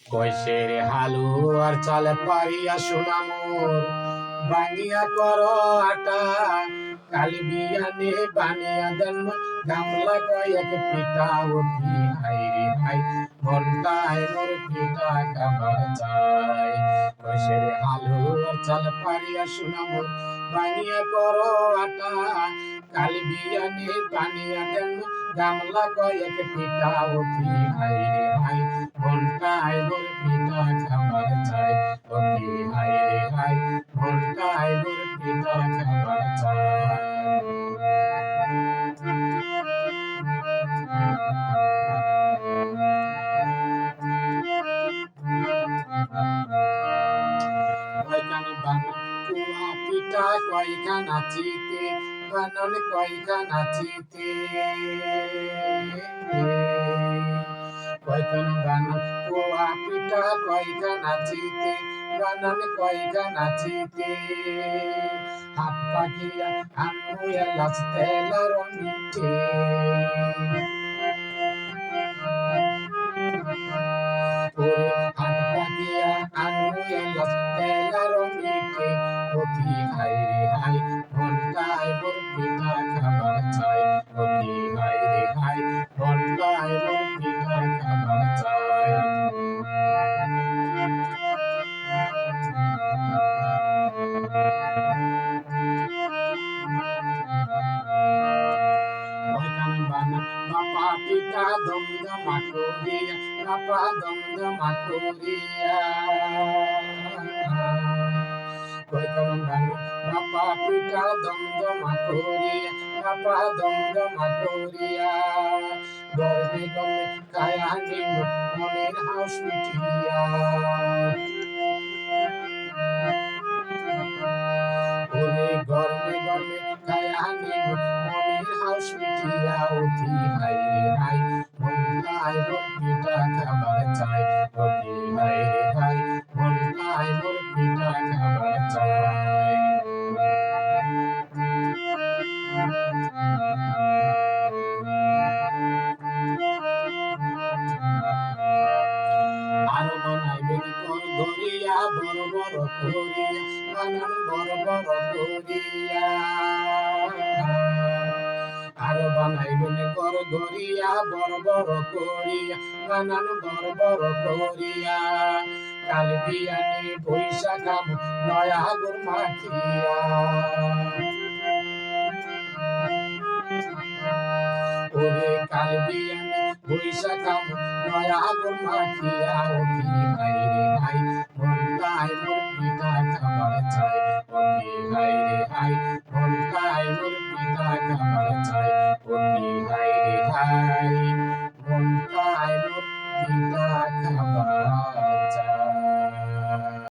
কৈশের হালু আর চালে পারিয়া সুনামোর বানিয়া করো আটা কালি বিয়ানে বানিয়া দেন গামলা কয়েক পিঠা উঠি হাই রে হাই মনটাই মোর পিঠা খাবার চাই কৈশের হালু আর চালে পারিয়া সুনামোর বানিয়া করো আটা কালি বিয়ানে বানিয়া দেন গামলা কয়েক পিঠা উঠি হাই রে হাই মনটাই মোর পিঠা খাবার চাই ওকে হাই রে হাই মনটাই মোর পিঠা খাবার চাই কয়খান বানান কুয়া পিঠা কয়খান চিতে বানান কয়খান চিতে কয়খান বানান কুয়া পিঠা কয়খান চিতে বানান কয়খান চিতে হাত পাকিয়া আনু এলাচ তেলার মিঠে হাত পাকিয়া আনু এলাচ তেলার মিঠে ওকি হাই রে হাই মনটাই মোর পিঠা খাবার চাই ওকি হাই রে হাই মনটাই মোর পিঠা খাবার চাই বাপা পিতা দমদমা করিয়া বাপা দমদমা করিয়া কয়খান বাপা পিতা দমদমা করিয়া বাপা দমদমা করিয়া গর্বে গর্বে কায়া নিল মনের হাউস মিটিয়া ওরে গর্বে গর্বে কায়া নিল মনের হাউস মিটিয়া উঠি হাই রে হাই মনটাই মোর পিঠা খাবার চাই ওকে হাই রে হাই মনটাই মোর পিঠা খাবার চাই আরো বানাইবেন কর ধরিয়া বড় বড় করিয়া বানান বড় বড় করিয়া আরো বানাইবেন কর ধরিয়া বড় বড় করিয়া বানান বড় বড় করিয়া কাল বিয়ানে বৈশাখাম নয়া গুর মাখিয়া ওরে কাল বিয়ানে বৈশাখাম নয়া গুর মাখিয়া ওকি হাই রে হাই মনটাই মোর পিঠা খাবার চাই ওকি হাই রে হাই মনটাই মোর পিঠা খাবার চাই ওকি হাই রে হাই মনটাই মোর পিঠা খাবার চাই